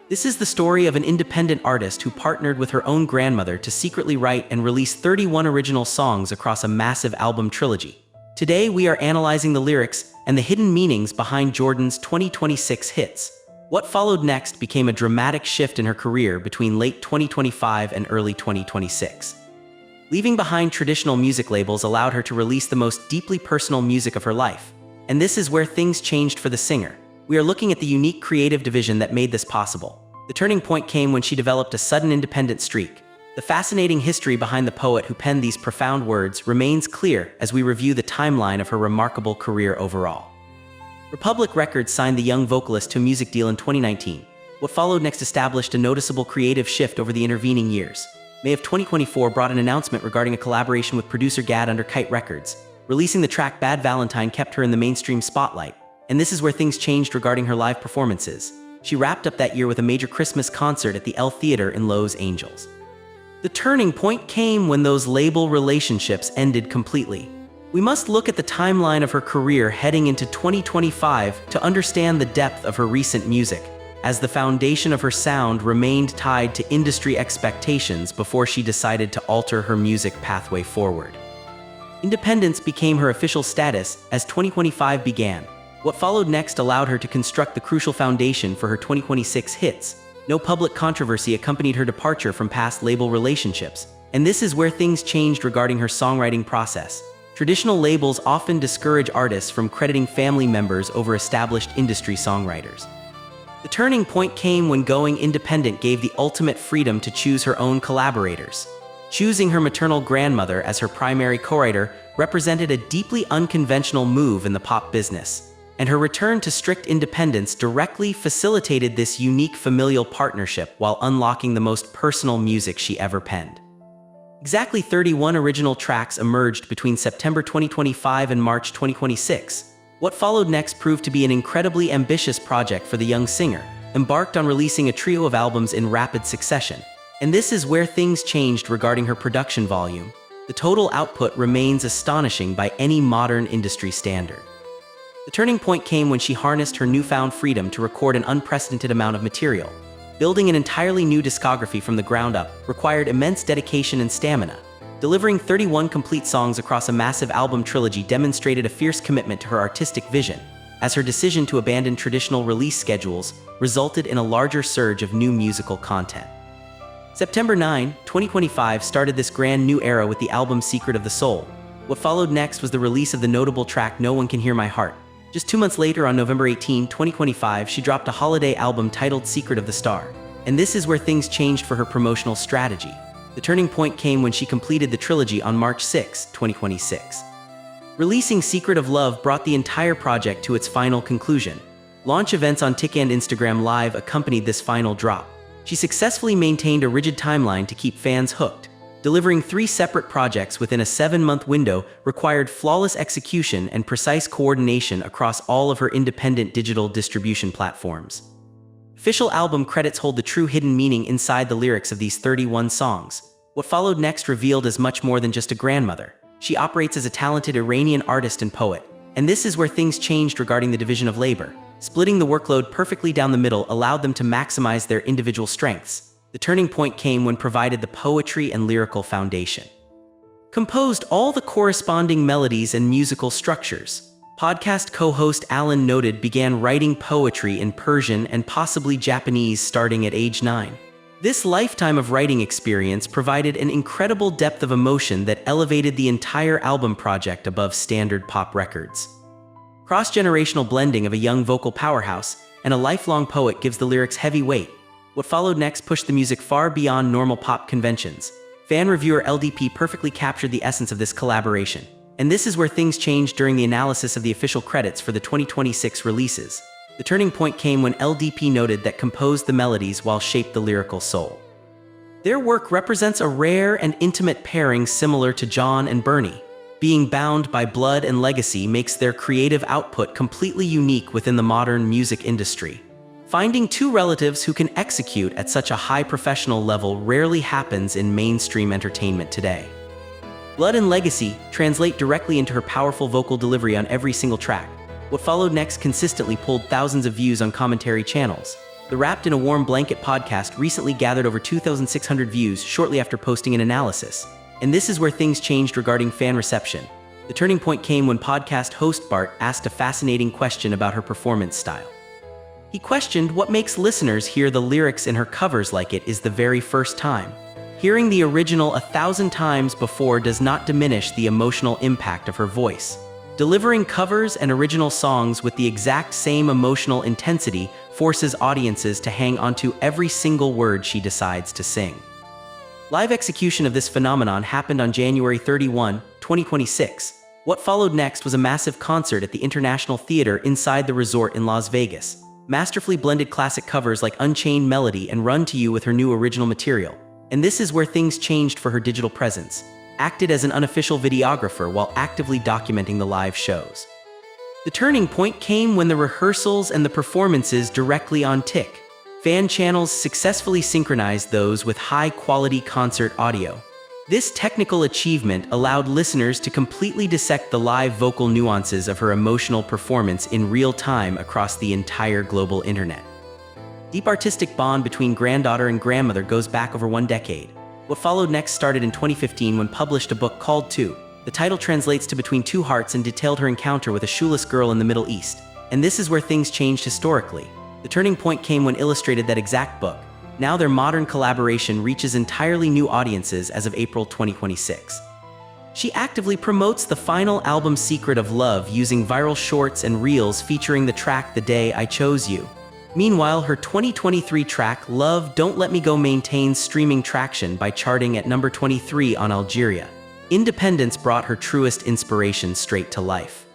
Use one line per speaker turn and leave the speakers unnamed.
This is the story of an independent artist who partnered with her own grandmother to secretly write and release 31 original songs across a massive album trilogy. Today, we are analyzing the lyrics and the hidden meanings behind Jordan's 2026 hits. What followed next became a dramatic shift in her career between late 2025 and early 2026. Leaving behind traditional music labels allowed her to release the most deeply personal music of her life. And this is where things changed for the singer. We are looking at the unique creative division that made this possible. The turning point came when she developed a sudden independent streak. The fascinating history behind the poet who penned these profound words remains clear as we review the timeline of her remarkable career overall. Republic Records signed the young vocalist to a music deal in 2019. What followed next established a noticeable creative shift over the intervening years. May of 2024 brought an announcement regarding a collaboration with producer Gad under Kite Records. Releasing the track Bad Valentine kept her in the mainstream spotlight, and this is where things changed regarding her live performances. She wrapped up that year with a major Christmas concert at the Elle Theater in Los Angeles. The turning point came when those label relationships ended completely. We must look at the timeline of her career heading into 2025 to understand the depth of her recent music, as the foundation of her sound remained tied to industry expectations before she decided to alter her music pathway forward. Independence became her official status as 2025 began. What followed next allowed her to construct the crucial foundation for her 2026 hits. No public controversy accompanied her departure from past label relationships, and this is where things changed regarding her songwriting process. Traditional labels often discourage artists from crediting family members over established industry songwriters. The turning point came when going independent gave the ultimate freedom to choose her own collaborators. Choosing her maternal grandmother as her primary co-writer represented a deeply unconventional move in the pop business, and her return to strict independence directly facilitated this unique familial partnership while unlocking the most personal music she ever penned. Exactly 31 original tracks emerged between September 2025 and March 2026. What followed next proved to be an incredibly ambitious project for the young singer, embarked on releasing a trio of albums in rapid succession. And this is where things changed regarding her production volume. The total output remains astonishing by any modern industry standard. The turning point came when she harnessed her newfound freedom to record an unprecedented amount of material. Building an entirely new discography from the ground up required immense dedication and stamina. Delivering 31 complete songs across a massive album trilogy demonstrated a fierce commitment to her artistic vision, as her decision to abandon traditional release schedules resulted in a larger surge of new musical content. September 9, 2025 started this grand new era with the album Secret of the Soul. What followed next was the release of the notable track No One Can Hear My Heart. Just 2 months later, on November 18, 2025, she dropped a holiday album titled Secret of the Star. And this is where things changed for her promotional strategy. The turning point came when she completed the trilogy on March 6, 2026. Releasing Secret of Love brought the entire project to its final conclusion. Launch events on TikTok and Instagram Live accompanied this final drop. She successfully maintained a rigid timeline to keep fans hooked. Delivering 3 separate projects within a 7-month window required flawless execution and precise coordination across all of her independent digital distribution platforms. Official album credits hold the true hidden meaning inside the lyrics of these 31 songs. What followed next revealed as much more than just a grandmother. She operates as a talented Iranian artist and poet, and this is where things changed regarding the division of labor. Splitting the workload perfectly down the middle allowed them to maximize their individual strengths. The turning point came when provided the poetry and lyrical foundation. Composed all the corresponding melodies and musical structures. Podcast co-host Alan noted began writing poetry in Persian and possibly Japanese starting at age 9. This lifetime of writing experience provided an incredible depth of emotion that elevated the entire album project above standard pop records. Cross-generational blending of a young vocal powerhouse and a lifelong poet gives the lyrics heavy weight. What followed next pushed the music far beyond normal pop conventions. Fan reviewer LDP perfectly captured the essence of this collaboration. And this is where things changed during the analysis of the official credits for the 2026 releases. The turning point came when LDP noted that composed the melodies while shaped the lyrical soul. Their work represents a rare and intimate pairing similar to John and Bernie. Being bound by blood and legacy makes their creative output completely unique within the modern music industry. Finding 2 relatives who can execute at such a high professional level rarely happens in mainstream entertainment today. Blood and legacy translate directly into her powerful vocal delivery on every single track. What followed next consistently pulled thousands of views on commentary channels. The Wrapped in a Warm Blanket podcast recently gathered over 2,600 views shortly after posting an analysis. And this is where things changed regarding fan reception. The turning point came when podcast host Bart asked a fascinating question about her performance style. He questioned what makes listeners hear the lyrics in her covers like it is the very first time. Hearing the original 1,000 times before does not diminish the emotional impact of her voice. Delivering covers and original songs with the exact same emotional intensity forces audiences to hang onto every single word she decides to sing. Live execution of this phenomenon happened on January 31, 2026. What followed next was a massive concert at the International Theater inside the resort in Las Vegas. Masterfully blended classic covers like Unchained Melody and Run to You with her new original material. And this is where things changed for her digital presence. Acted as an unofficial videographer while actively documenting the live shows. The turning point came when the rehearsals and the performances directly on TikTok. Fan channels successfully synchronized those with high-quality concert audio. This technical achievement allowed listeners to completely dissect the live vocal nuances of her emotional performance in real time across the entire global internet. Deep artistic bond between granddaughter and grandmother goes back over 1 decade. What followed next started in 2015 when published a book called Two. The title translates to Between Two Hearts and detailed her encounter with a shoeless girl in the Middle East. And this is where things changed historically. The turning point came when illustrated that exact book. Now their modern collaboration reaches entirely new audiences as of April 2026. She actively promotes the final album Secret of Love using viral shorts and reels featuring the track The Day I Chose You. Meanwhile, her 2023 track, Love Don't Let Me Go, maintains streaming traction by charting at number 23 on Algeria. Independence brought her truest inspiration straight to life.